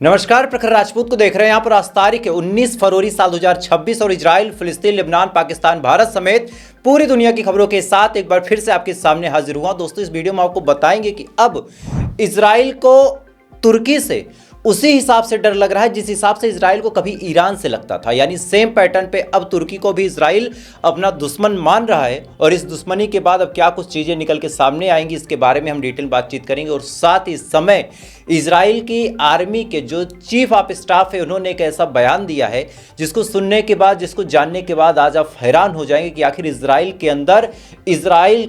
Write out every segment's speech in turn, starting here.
नमस्कार, प्रखर राजपूत को देख रहे हैं। यहाँ पर आज तारीख है 19 फरवरी साल 2026 और इजराइल, फिलिस्तीन, लेबनान, पाकिस्तान, भारत समेत पूरी दुनिया की खबरों के साथ एक बार फिर से आपके सामने हाजिर हुआ। दोस्तों, इस वीडियो में आपको बताएंगे कि अब इजराइल को तुर्की से उसी हिसाब से डर लग रहा है जिस हिसाब से इजराइल को कभी ईरान से लगता था, यानी सेम पैटर्न पे अब तुर्की को भी इजराइल अपना दुश्मन मान रहा है। और इस दुश्मनी के बाद अब क्या कुछ चीज़ें निकल के सामने आएंगी, इसके बारे में हम डिटेल बातचीत करेंगे। और साथ ही समय इजराइल की आर्मी के जो चीफ ऑफ स्टाफ है, उन्होंने एक ऐसा बयान दिया है जिसको सुनने के बाद, जिसको जानने के बाद आज आप हैरान हो जाएंगे कि आखिर इजराइल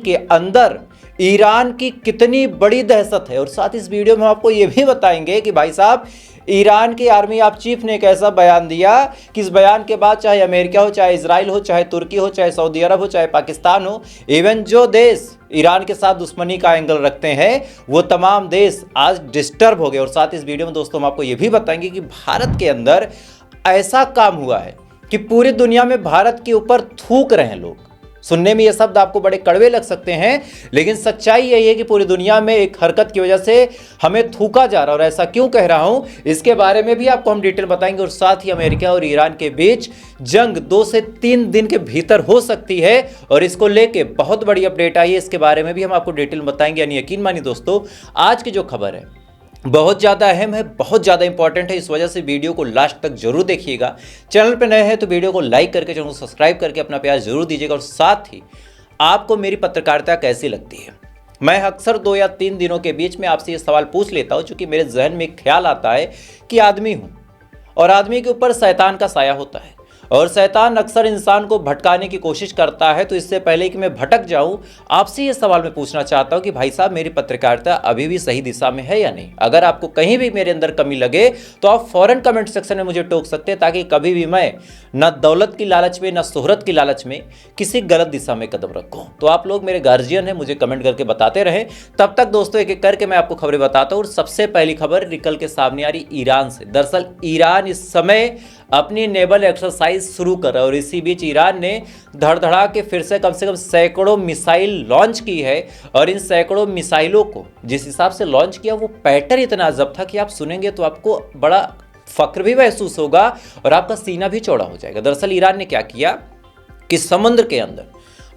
के अंदर ईरान की कितनी बड़ी दहशत है। और साथ इस वीडियो में आपको ये भी बताएंगे कि भाई साहब, ईरान की आर्मी ऑफ चीफ ने एक ऐसा बयान दिया कि इस बयान के बाद चाहे अमेरिका हो, चाहे इजराइल हो, चाहे तुर्की हो, चाहे सऊदी अरब हो, चाहे पाकिस्तान हो, इवन जो देश ईरान के साथ दुश्मनी का एंगल रखते हैं, वो तमाम देश आज डिस्टर्ब हो गए। और साथ इस वीडियो में दोस्तों हम आपको ये भी बताएंगे कि भारत के अंदर ऐसा काम हुआ है कि पूरी दुनिया में भारत के ऊपर थूक रहे हैं लोग। सुनने में ये शब्द आपको बड़े कड़वे लग सकते हैं, लेकिन सच्चाई यही है कि पूरी दुनिया में एक हरकत की वजह से हमें थूका जा रहा है। और ऐसा क्यों कह रहा हूं, इसके बारे में भी आपको हम डिटेल बताएंगे। और साथ ही अमेरिका और ईरान के बीच जंग 2 से 3 दिन के भीतर हो सकती है और इसको लेके बहुत बड़ी अपडेट आई है, इसके बारे में भी हम आपको डिटेल बताएंगे। यानी यकीन मानिए दोस्तों, आज की जो खबर है बहुत ज़्यादा अहम है, बहुत ज़्यादा इंपॉर्टेंट है। इस वजह से वीडियो को लास्ट तक जरूर देखिएगा। चैनल पर नए हैं तो वीडियो को लाइक करके, चैनल को सब्सक्राइब करके अपना प्यार जरूर दीजिएगा। और साथ ही आपको मेरी पत्रकारिता कैसी लगती है, मैं अक्सर 2 या 3 दिनों के बीच में आपसे ये सवाल पूछ लेता हूँ, चूँकि मेरे जहन में एक ख्याल आता है कि आदमी हूँ और आदमी के ऊपर शैतान का साया होता है और शैतान अक्सर इंसान को भटकाने की कोशिश करता है। तो इससे पहले कि मैं भटक जाऊं, आपसे ये सवाल मैं पूछना चाहता हूं कि भाई साहब, मेरी पत्रकारिता अभी भी सही दिशा में है या नहीं। अगर आपको कहीं भी मेरे अंदर कमी लगे तो आप फौरन कमेंट सेक्शन में मुझे टोक सकते हैं, ताकि कभी भी मैं न दौलत की लालच में, न शोहरत की लालच में किसी गलत दिशा में कदम रखूं। तो आप लोग मेरे गार्जियन हैं, मुझे कमेंट करके बताते रहें। तब तक दोस्तों एक एक करके मैं आपको खबरें बताता हूँ। और सबसे पहली खबर निकल के सामने आ रही ईरान से। दरअसल ईरान इस समय अपनी नेवल एक्सरसाइज शुरू कर रहा है और इसी बीच ईरान ने धड़धड़ा के फिर से कम सैकड़ों मिसाइल लॉन्च की है। और इन सैकड़ों मिसाइलों को जिस हिसाब से लॉन्च किया, वो पैटर्न इतना अजब था कि आप सुनेंगे तो आपको बड़ा फक्र भी महसूस होगा और आपका सीना भी चौड़ा हो जाएगा। दरअसल ईरान ने क्या किया कि समुद्र के अंदर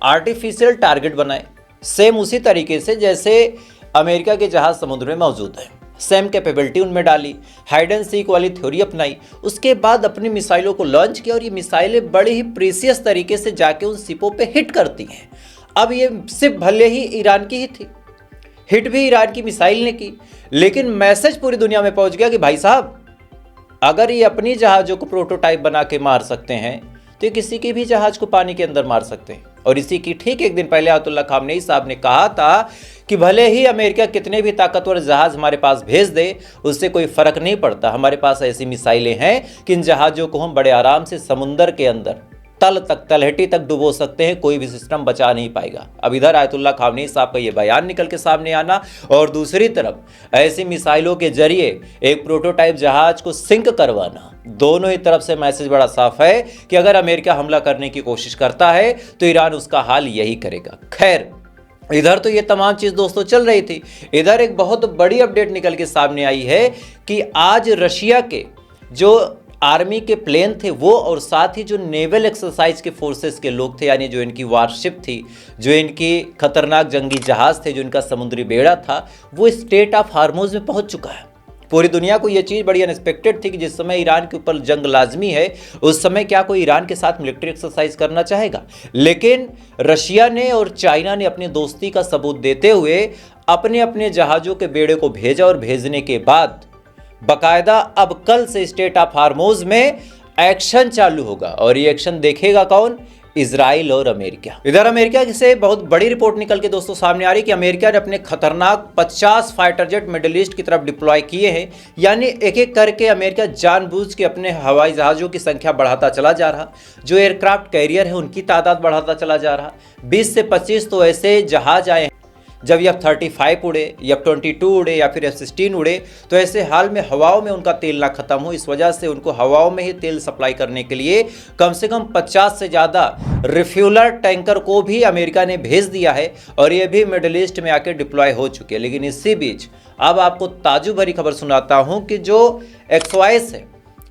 आर्टिफिशियल टारगेट बनाए, सेम उसी तरीके से जैसे अमेरिका के जहाज समुद्र में मौजूद है। सेम कैपेबिलिटी उनमें डाली, हाइड एंड सीक वाली थ्योरी अपनाई, उसके बाद अपनी मिसाइलों को लॉन्च किया। और ये मिसाइलें बड़े ही प्रीसियस तरीके से जाके उन शिपों पे हिट करती हैं। अब ये सिप भले ही ईरान की ही थी, हिट भी ईरान की मिसाइल ने की, लेकिन मैसेज पूरी दुनिया में पहुंच गया कि भाई साहब, अगर ये अपनी जहाज़ों को प्रोटोटाइप बना के मार सकते हैं तो ये किसी की भी जहाज को पानी के अंदर मार सकते हैं। और इसी की ठीक एक दिन पहले आयतुल्लाह खामनेई साहब ने कहा था कि भले ही अमेरिका कितने भी ताकतवर जहाज हमारे पास भेज दे, उससे कोई फर्क नहीं पड़ता। हमारे पास ऐसी मिसाइलें हैं कि इन जहाज़ों को हम बड़े आराम से समुंदर के अंदर तलहटी तक डुबो सकते हैं, कोई भी सिस्टम बचा नहीं पाएगा। अब इधर आयतुल्लाह खामनेई साहब का ये बयान निकल के सामने आना और दूसरी तरफ ऐसी मिसाइलों के जरिए एक प्रोटोटाइप जहाज को सिंक करवाना, दोनों ही तरफ से मैसेज बड़ा साफ है कि अगर अमेरिका हमला करने की कोशिश करता है तो ईरान उसका हाल यही करेगा। खैर, इधर तो ये तमाम चीज़ दोस्तों चल रही थी। इधर एक बहुत बड़ी अपडेट निकल के सामने आई है कि आज रशिया के जो आर्मी के प्लेन थे वो, और साथ ही जो नेवल एक्सरसाइज के फोर्सेस के लोग थे, यानी जो इनकी वारशिप थी, जो इनकी खतरनाक जंगी जहाज थे, जो इनका समुद्री बेड़ा था, वो स्टेट ऑफ हार्मोज में पहुंच चुका है। पूरी दुनिया को ये चीज़ बड़ी अनएक्सपेक्टेड थी कि जिस समय ईरान के ऊपर जंग लाजमी है, उस समय क्या कोई ईरान के साथ मिलिट्री एक्सरसाइज करना चाहेगा। लेकिन रशिया ने और चाइना ने अपनी दोस्ती का सबूत देते हुए अपने अपने जहाज़ों के बेड़े को भेजा और भेजने के बाद बकायदा अब कल से स्टेट ऑफ हार्मोज में एक्शन चालू होगा। और ये एक्शन देखेगा कौन? इजराइल और अमेरिका। इधर अमेरिका से बहुत बड़ी रिपोर्ट निकल के दोस्तों सामने आ रही है कि अमेरिका ने अपने खतरनाक 50 फाइटर जेट मिडिल ईस्ट की तरफ डिप्लॉय किए हैं। यानी एक एक करके अमेरिका जानबूझ के अपने हवाई जहाज़ों की संख्या बढ़ाता चला जा रहा, जो एयरक्राफ्ट कैरियर है उनकी तादाद बढ़ाता चला जा रहा। 20 से 25 तो ऐसे जहाज आए जब F-35 उड़े, F-22 उड़े या फिर F-16 उड़े, तो ऐसे हाल में हवाओं में उनका तेल ना खत्म हो, इस वजह से उनको हवाओं में ही तेल सप्लाई करने के लिए कम से कम 50 से ज़्यादा रिफ्यूलर टैंकर को भी अमेरिका ने भेज दिया है और ये भी मिडिल ईस्ट में आके डिप्लॉय हो चुके हैं। लेकिन इसी बीच अब आपको ताज्जुब भरी खबर सुनाता हूं कि जो XOIS है,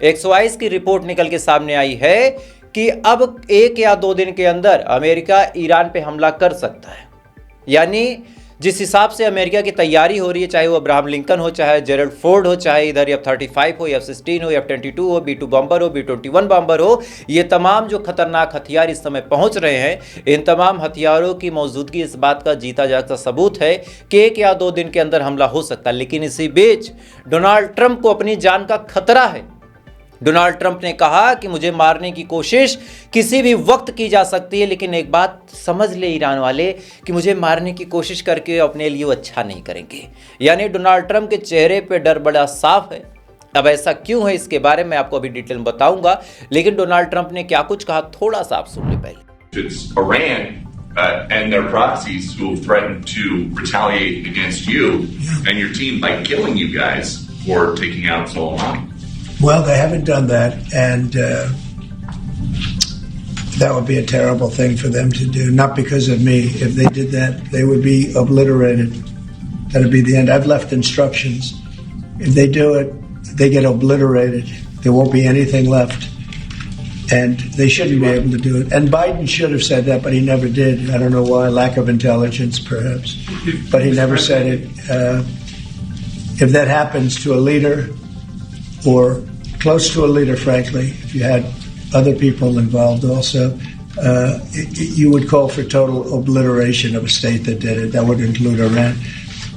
XOIS की रिपोर्ट निकल के सामने आई है कि अब 1 या 2 दिन के अंदर अमेरिका ईरान पे हमला कर सकता है। यानी जिस हिसाब से अमेरिका की तैयारी हो रही है, चाहे वो अब्राहम लिंकन हो, चाहे जेरल्ड फोर्ड हो, चाहे इधर F-35 हो, F-16 हो, F-22 हो, B-2 बम्बर हो, B-21 बम्बर हो, ये तमाम जो खतरनाक हथियार इस समय पहुंच रहे हैं, इन तमाम हथियारों की मौजूदगी इस बात का जीता जागता सबूत है कि 1 या 2 दिन के अंदर हमला हो सकता है। लेकिन इसी बीच डोनाल्ड ट्रंप को अपनी जान का खतरा है। डोनाल्ड ट्रंप ने कहा कि मुझे मारने की कोशिश किसी भी वक्त की जा सकती है, लेकिन एक बात समझ ले ईरान वाले कि मुझे मारने की कोशिश करके अपने लिए वो अच्छा नहीं करेंगे। यानी डोनाल्ड ट्रंप के चेहरे पे डर बड़ा साफ है। अब ऐसा क्यों है, इसके बारे में आपको अभी डिटेल में बताऊंगा, लेकिन डोनाल्ड ट्रंप ने क्या कुछ कहा थोड़ा सा आप सुन ले पहले। And their proxies who have threatened to retaliate against you and your team by killing you guys for taking out Soleimani. Well, they haven't done that, and that would be a terrible thing for them to do. Not because of me. If they did that, they would be obliterated. That would be the end. I've left instructions. If they do it, they get obliterated. There won't be anything left. And they shouldn't be able to do it. And Biden should have said that, but he never did. I don't know why. Lack of intelligence, perhaps. But he never said it. If that happens to a leader, or close to a leader, frankly, if you had other people involved also, you would call for total obliteration of a state that did it. That would include Iran.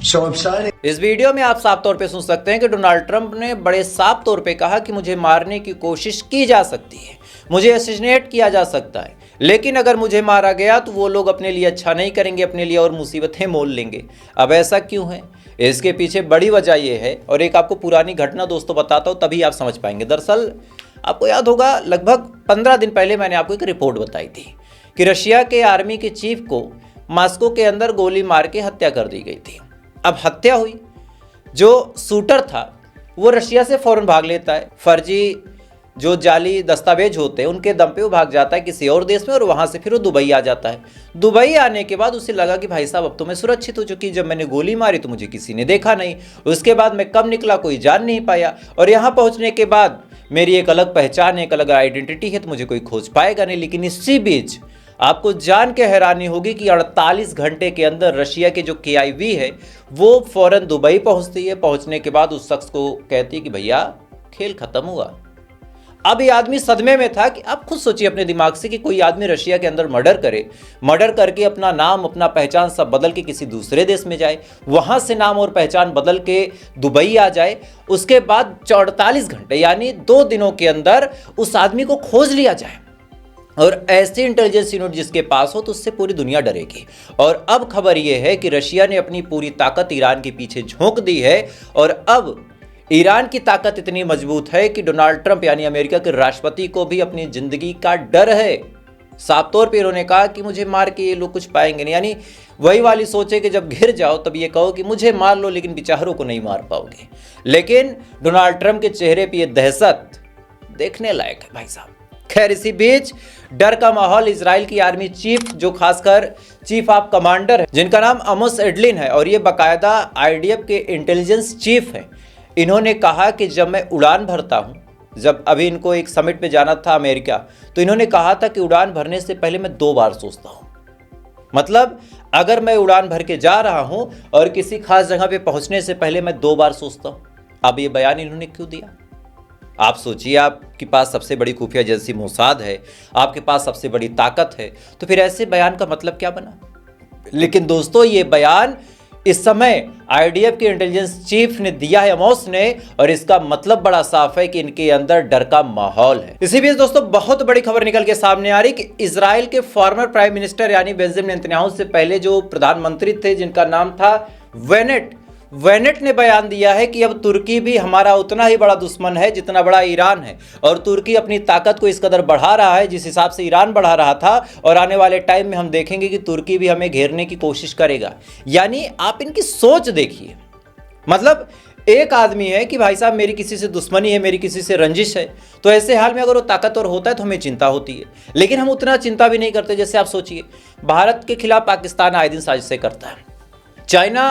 So I'm signing. इस video में आप साफ तौर पे सुन सकते हैं कि Donald Trump ने बड़े साफ तौर पे कहा कि मुझे मारने की कोशिश की जा सकती है, मुझे असैसिनेट किया जा सकता है, लेकिन अगर मुझे मारा गया तो वो लोग अपने लिए अच्छा नहीं करेंगे, अपने लिए और मुसीबतें मोल लेंगे। अब ऐसा क्यों है, इसके पीछे बड़ी वजह यह है, और एक आपको पुरानी घटना दोस्तों बताता हूँ, तभी आप समझ पाएंगे। दरअसल आपको याद होगा लगभग 15 दिन पहले मैंने आपको एक रिपोर्ट बताई थी कि रशिया के आर्मी के चीफ को मॉस्को के अंदर गोली मार के हत्या कर दी गई थी। अब हत्या हुई, जो शूटर था वो रशिया से फौरन भाग लेता है, फर्जी जो जाली दस्तावेज होते हैं उनके दम पे वो भाग जाता है किसी और देश में, और वहाँ से फिर वो दुबई आ जाता है। दुबई आने के बाद उसे लगा कि भाई साहब अब तो मैं सुरक्षित हो चुकी, जब मैंने गोली मारी तो मुझे किसी ने देखा नहीं, उसके बाद मैं कब निकला कोई जान नहीं पाया, और यहाँ पहुँचने के बाद मेरी एक अलग पहचान है, एक अलग आइडेंटिटी है, तो मुझे कोई खोज पाएगा नहीं। लेकिन इसी बीच आपको जान के हैरानी होगी कि 48 घंटे के अंदर रशिया के जो KIV है वो फौरन दुबई पहुंचती है। पहुंचने के बाद उस शख्स को कहती है कि भैया खेल खत्म हुआ। अब ये आदमी सदमे में था कि आप खुद सोचिए अपने दिमाग से कि कोई आदमी रशिया के अंदर मर्डर करके अपना नाम अपना पहचान सब बदल के किसी दूसरे देश में जाए, वहां से नाम और पहचान बदल के दुबई आ जाए, उसके बाद 48 घंटे यानी 2 दिनों के अंदर उस आदमी को खोज लिया जाए, और ऐसी इंटेलिजेंस यूनिट जिसके पास हो तो उससे पूरी दुनिया डरेगी। और अब खबर यह है कि रशिया ने अपनी पूरी ताकत ईरान के पीछे झोंक दी है, और अब ईरान की ताकत इतनी मजबूत है कि डोनाल्ड ट्रंप यानी अमेरिका के राष्ट्रपति को भी अपनी जिंदगी का डर है। साफ तौर पे इन्होंने कहा कि मुझे मार के ये लोग कुछ पाएंगे नहीं, यानी वही वाली सोच है कि जब घिर जाओ तब ये कहो कि मुझे मार लो, लेकिन बेचारों को नहीं मार पाओगे। लेकिन डोनाल्ड ट्रंप के चेहरे पे ये दहशत देखने लायक है भाई साहब। खैर, इसी बीच डर का माहौल इजराइल की आर्मी चीफ, जो खासकर चीफ ऑफ कमांडर है जिनका नाम अमोस एडलिन है, और ये बाकायदा IDF के इंटेलिजेंस चीफ हैं, इन्होंने कहा कि जब मैं उड़ान भरता हूं, जब अभी इनको एक समिट पे जाना था अमेरिका, तो इन्होंने कहा था कि उड़ान भरने से पहले मैं 2 बार सोचता हूं। मतलब अगर मैं उड़ान भर के जा रहा हूं और किसी खास जगह पे पहुंचने से पहले मैं 2 बार सोचता हूं। अब ये बयान इन्होंने क्यों दिया? आप सोचिए, आपके पास सबसे बड़ी खुफिया एजेंसी मोसाद है, आपके पास सबसे बड़ी ताकत है, तो फिर ऐसे बयान का मतलब क्या बना? लेकिन दोस्तों, ये बयान इस समय IDF के इंटेलिजेंस चीफ ने दिया है, अमोस ने, और इसका मतलब बड़ा साफ है कि इनके अंदर डर का माहौल है। इसी बीच दोस्तों बहुत बड़ी खबर निकल के सामने आ रही कि इजराइल के फॉर्मर प्राइम मिनिस्टर यानी बेंजामिन नेतन्याहू से पहले जो प्रधानमंत्री थे जिनका नाम था बेनेट, वेनेट ने बयान दिया है कि अब तुर्की भी हमारा उतना ही बड़ा दुश्मन है जितना बड़ा ईरान है, और तुर्की अपनी ताकत को इस कदर बढ़ा रहा है जिस हिसाब से ईरान बढ़ा रहा था, और आने वाले टाइम में हम देखेंगे कि तुर्की भी हमें घेरने की कोशिश करेगा। यानी आप इनकी सोच देखिए, मतलब एक आदमी है कि भाई साहब मेरी किसी से दुश्मनी है, मेरी किसी से रंजिश है, तो ऐसे हाल में अगर वो ताकतवर होता है तो हमें चिंता होती है, लेकिन हम उतना चिंता भी नहीं करते। जैसे आप सोचिए, भारत के खिलाफ पाकिस्तान आए दिन साजिशें करता है, चाइना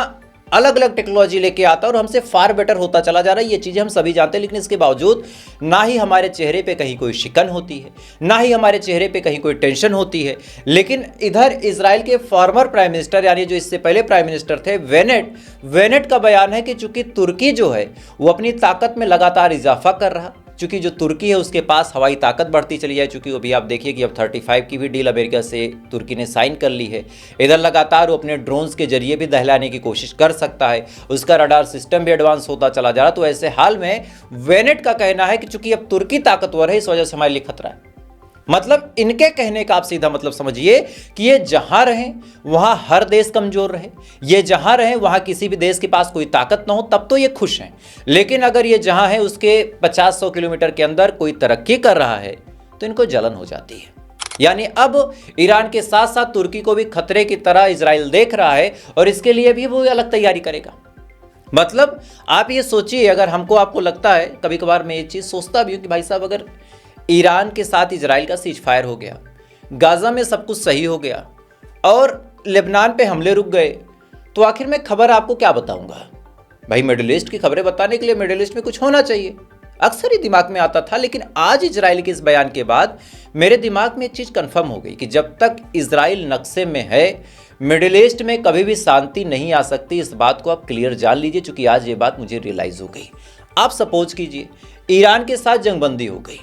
अलग अलग टेक्नोलॉजी लेके आता है और हमसे फार बेटर होता चला जा रहा है। ये चीज़ें हम सभी जानते हैं, लेकिन इसके बावजूद ना ही हमारे चेहरे पे कहीं कोई शिकन होती है, ना ही हमारे चेहरे पे कहीं कोई टेंशन होती है। लेकिन इधर इजराइल के फॉर्मर प्राइम मिनिस्टर, यानी जो इससे पहले प्राइम मिनिस्टर थे, वेनेट का बयान है कि चूंकि तुर्की जो है वो अपनी ताकत में लगातार इजाफा कर रहा, चूंकि जो तुर्की है उसके पास हवाई ताकत बढ़ती चली जाए, चूंकि अभी आप देखिए कि अब 35 की भी डील अमेरिका से तुर्की ने साइन कर ली है। इधर लगातार वो अपने ड्रोन्स के जरिए भी दहलाने की कोशिश कर सकता है, उसका रडार सिस्टम भी एडवांस होता चला जा रहा। तो ऐसे हाल में वेनेट का कहना है कि चूंकि अब तुर्की ताकतवर है, इस वजह से हमारे लिए खतरा है। मतलब इनके कहने का आप सीधा मतलब समझिए कि ये जहां रहें वहां हर देश कमजोर रहे, ये जहां रहें वहां किसी भी देश के पास कोई ताकत ना हो, तब तो ये खुश हैं। लेकिन अगर ये जहां है उसके 50-100 किलोमीटर के अंदर कोई तरक्की कर रहा है तो इनको जलन हो जाती है। यानी अब ईरान के साथ साथ तुर्की को भी खतरे की तरह इजराइल देख रहा है, और इसके लिए भी वो अलग तैयारी करेगा। मतलब आप ये सोचिए, अगर आपको लगता है, कभी कभार मैं ये चीज़ सोचता भी हूँ कि भाई साहब अगर ईरान के साथ इजराइल का सीज फायर हो गया, गाजा में सब कुछ सही हो गया और लेबनान पे हमले रुक गए, तो आखिर मैं खबर आपको क्या बताऊंगा भाई? मिडिल ईस्ट की खबरें बताने के लिए मिडिल ईस्ट में कुछ होना चाहिए, अक्सर ही दिमाग में आता था। लेकिन आज इजराइल के इस बयान के बाद मेरे दिमाग में एक चीज़ कंफर्म हो गई कि जब तक इजराइल नक्शे में है, मिडिल ईस्ट में कभी भी शांति नहीं आ सकती। इस बात को आप क्लियर जान लीजिए, चूंकि आज ये बात मुझे रियलाइज हो गई। आप सपोज कीजिए ईरान के साथ जंगबंदी हो गई,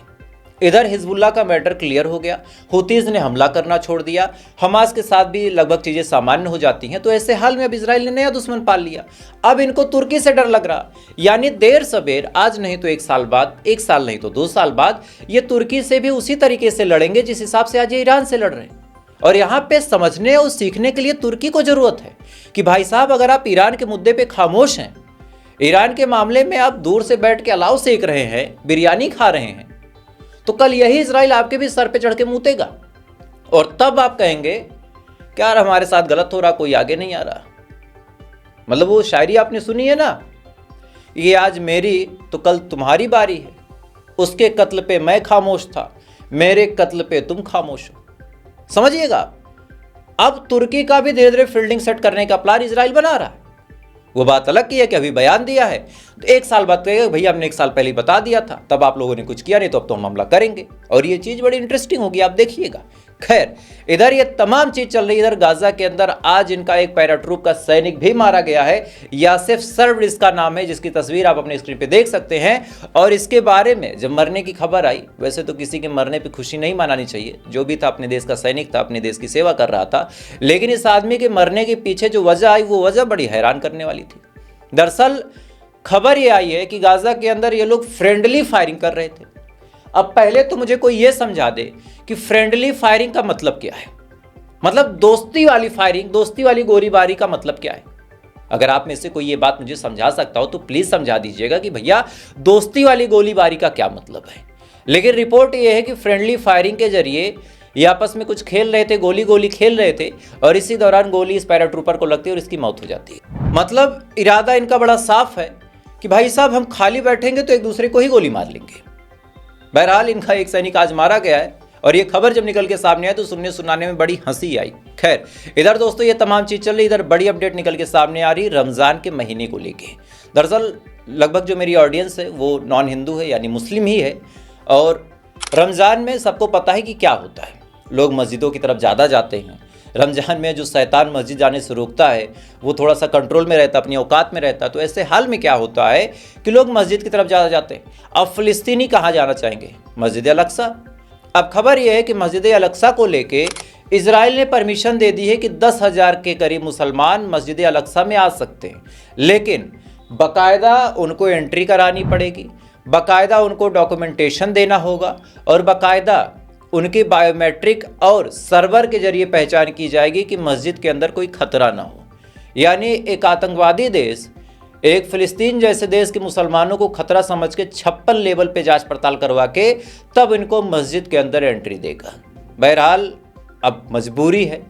इधर हिजबुल्लाह का मैटर क्लियर हो गया, हुतीज ने हमला करना छोड़ दिया, हमास के साथ भी लगभग चीज़ें सामान्य हो जाती हैं, तो ऐसे हाल में अब इजराइल ने नया दुश्मन पाल लिया। अब इनको तुर्की से डर लग रहा, यानी देर सवेर, आज नहीं तो 1 साल बाद, 1 साल नहीं तो 2 साल बाद, ये तुर्की से भी उसी तरीके से लड़ेंगे जिस हिसाब से आज ये ईरान से लड़ रहे हैं। और यहाँ पे समझने और सीखने के लिए तुर्की को जरूरत है कि भाई साहब अगर आप ईरान के मुद्दे पे खामोश हैं, ईरान के मामले में आप दूर से बैठ के अलाव सेक रहे हैं, बिरयानी खा रहे हैं, तो कल यही इजराइल आपके भी सर पे चढ़ के मूतेगा, और तब आप कहेंगे कि यार हमारे साथ गलत हो रहा, कोई आगे नहीं आ रहा। मतलब वो शायरी आपने सुनी है ना, ये आज मेरी तो कल तुम्हारी बारी है, उसके कत्ल पे मैं खामोश था, मेरे कत्ल पे तुम खामोश हो। समझिएगा, अब तुर्की का भी धीरे धीरे फील्डिंग सेट करने का प्लान इजराइल बना रहा है। वो बात अलग की है कि अभी बयान दिया है तो 1 साल बाद कहेगा भैया हमने 1 साल पहले बता दिया था, तब आप लोगों ने कुछ किया नहीं, तो अब तो हम हमला करेंगे। और ये चीज़ बड़ी इंटरेस्टिंग होगी, आप देखिएगा। खैर, इधर ये तमाम चीज़ चल रही है। इधर गाजा के अंदर आज इनका एक पैराट्रूप का सैनिक भी मारा गया है, यासिफ सर्व इसका नाम है, जिसकी तस्वीर आप अपने स्क्रीन पे देख सकते हैं। और इसके बारे में जब मरने की खबर आई, वैसे तो किसी के मरने पे खुशी नहीं मनानी चाहिए, जो भी था अपने देश का सैनिक था, अपने देश की सेवा कर रहा था, लेकिन इस आदमी के मरने के पीछे जो वजह आई वो वजह बड़ी हैरान करने वाली थी। दरअसल खबर ये आई है कि गाजा के अंदर ये लोग फ्रेंडली फायरिंग कर रहे थे। अब पहले तो मुझे कोई ये समझा दे कि फ्रेंडली फायरिंग का मतलब क्या है, मतलब दोस्ती वाली फायरिंग, दोस्ती वाली गोलीबारी का मतलब क्या है। अगर आप में से कोई ये बात मुझे समझा सकता हो तो प्लीज समझा दीजिएगा कि भैया दोस्ती वाली गोलीबारी का क्या मतलब है। लेकिन रिपोर्ट ये है कि फ्रेंडली फायरिंग के जरिए ये आपस में कुछ खेल रहे थे, गोली खेल रहे थे, और इसी दौरान गोली इस पैराट्रूपर को लगती है और इसकी मौत हो जाती है। मतलब इरादा इनका बड़ा साफ है कि भाई साहब हम खाली बैठेंगे तो एक दूसरे को ही गोली मार लेंगे। बहरहाल इनका एक सैनिक आज मारा गया है, और ये खबर जब निकल के सामने आई तो सुनने सुनाने में बड़ी हंसी आई। खैर, इधर दोस्तों ये तमाम चीज़ चल रही, इधर बड़ी अपडेट निकल के सामने आ रही रमज़ान के महीने को लेके। दरअसल लगभग जो मेरी ऑडियंस है वो नॉन हिंदू है, यानी मुस्लिम ही है, और रमज़ान में सबको पता है कि क्या होता है, लोग मस्जिदों की तरफ ज़्यादा जाते हैं। रमज़ान में जो शैतान मस्जिद जाने से रोकता है वो थोड़ा सा कंट्रोल में रहता, अपनी औकात में रहता। तो ऐसे हाल में क्या होता है कि लोग मस्जिद की तरफ ज़्यादा जाते हैं। अब फ़िलिस्तीनी कहाँ जाना चाहेंगे? मस्जिद अल-अक्सा। अब खबर यह है कि मस्जिद अल-अक्सा को लेके इजराइल ने परमिशन दे दी है कि 10,000 के करीब मुसलमान मस्जिद अल-अक्सा में आ सकते हैं, लेकिन बाकायदा उनको एंट्री करानी पड़ेगी, बाकायदा उनको डॉक्यूमेंटेशन देना होगा, और बाकायदा उनकी बायोमेट्रिक और सर्वर के जरिए पहचान की जाएगी कि मस्जिद के अंदर कोई खतरा ना हो। यानी एक आतंकवादी देश एक फिलिस्तीन जैसे देश के मुसलमानों को खतरा समझ के 56 लेवल पे जांच पड़ताल करवा के तब इनको मस्जिद के अंदर एंट्री देगा। बहरहाल अब मजबूरी है,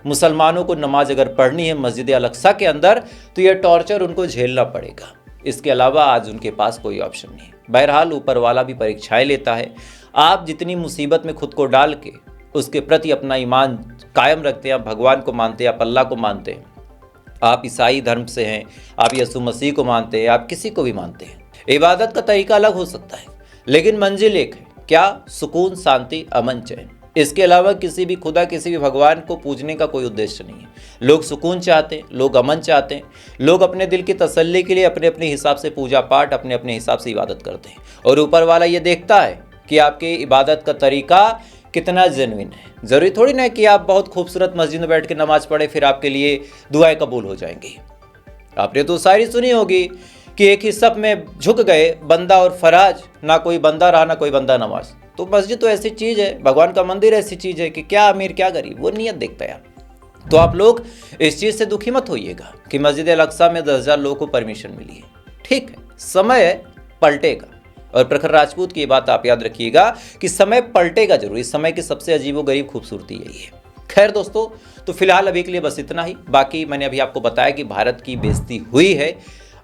मुसलमानों को नमाज अगर पढ़नी है मस्जिद अल-अक्सा के अंदर तो यह टॉर्चर उनको झेलना पड़ेगा। इसके अलावा आज उनके पास कोई ऑप्शन नहीं। बहरहाल ऊपर वाला भी परीक्षाएं लेता है। आप जितनी मुसीबत में खुद को डाल के उसके प्रति अपना ईमान कायम रखते हैं, आप भगवान को मानते हैं, आप अल्लाह को मानते हैं, आप ईसाई धर्म से हैं, आप यीशु मसीह को मानते हैं, आप किसी को भी मानते हैं, इबादत का तरीका अलग हो सकता है लेकिन मंजिल एक है। क्या? सुकून, शांति, अमन, चैन। इसके अलावा किसी भी खुदा, किसी भी भगवान को पूजने का कोई उद्देश्य नहीं है। लोग सुकून चाहते हैं, लोग अमन चाहते हैं, लोग अपने दिल की तसल्ली के लिए अपने अपने हिसाब से पूजा पाठ, अपने अपने हिसाब से इबादत करते हैं और ऊपर वाला ये देखता है कि आपके इबादत का तरीका कितना जेन्युइन है। ज़रूरी थोड़ी ना कि आप बहुत खूबसूरत मस्जिद में बैठ के नमाज पढ़े फिर आपके लिए दुआएं कबूल हो जाएंगी। आपने तो शायरी सुनी होगी कि एक ही सफ में झुक गए बंदा और फराज, ना कोई बंदा रहा ना कोई बंदा नमाज। तो मस्जिद तो ऐसी चीज़ है, भगवान का मंदिर ऐसी चीज़ है कि क्या अमीर क्या गरीब, वो नियत देखता है। तो आप लोग इस चीज़ से दुखी मत होइएगा कि मस्जिद अल-अक्सा में 10,000 लोगों को परमिशन मिली है। ठीक है, समय है, पलटेगा। और प्रखर राजपूत की बात आप याद रखिएगा कि समय पलटेगा जरूर। इस समय की सबसे अजीबोगरीब खूबसूरती यही है। खैर दोस्तों, तो फिलहाल अभी के लिए बस इतना ही। बाकी मैंने अभी आपको बताया कि भारत की बेइज्जती हुई है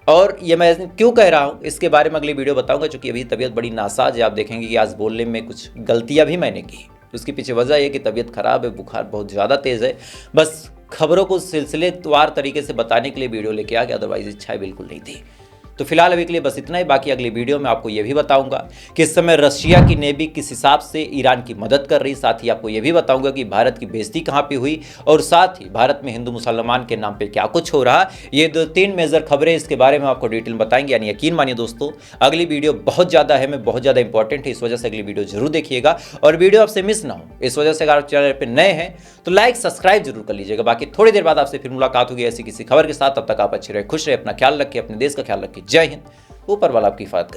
और ये मैं क्यों कह रहा हूँ इसके बारे में अगली वीडियो बताऊंगा, क्योंकि अभी तबीयत बड़ी नासाज है। आप देखेंगे कि आज बोलने में कुछ गलतियाँ भी मैंने की। उसके पीछे वजह यह कि तबीयत खराब है, बुखार बहुत ज़्यादा तेज़ है। बस खबरों को सिलसिलेवार तरीके से बताने के लिए वीडियो लेके आ गया, अदरवाइज इच्छाएं बिल्कुल नहीं थी। तो फिलहाल अभी के लिए बस इतना ही। बाकी अगली वीडियो में आपको यह भी बताऊंगा कि इस समय रशिया की नेवी किस हिसाब से ईरान की मदद कर रही। साथ ही आपको यह भी बताऊंगा कि भारत की बेइज्जती कहां पे हुई और साथ ही भारत में हिंदू मुसलमान के नाम पे क्या कुछ हो रहा। ये 2-3 मेजर खबरें, इसके बारे में आपको डिटेल बताएंगे। यानी यकीन मानिए दोस्तों, अगली वीडियो बहुत ज़्यादा है, बहुत ज़्यादा इंपॉर्टेंट है। इस वजह से अगली वीडियो जरूर देखिएगा और वीडियो आपसे मिस ना हो, इस वजह से अगर आप चैनल पर नए हैं तो लाइक सब्सक्राइब जरूर कर लीजिएगा। बाकी थोड़ी देर बाद आपसे फिर मुलाकात होगी ऐसी किसी खबर के साथ। तब तक आप अच्छे रहे, खुश रहे, अपना ख्याल रखिए, अपने देश का ख्याल रखिए। जय हिंद। ऊपर वाला आपकी हिफाजत करे।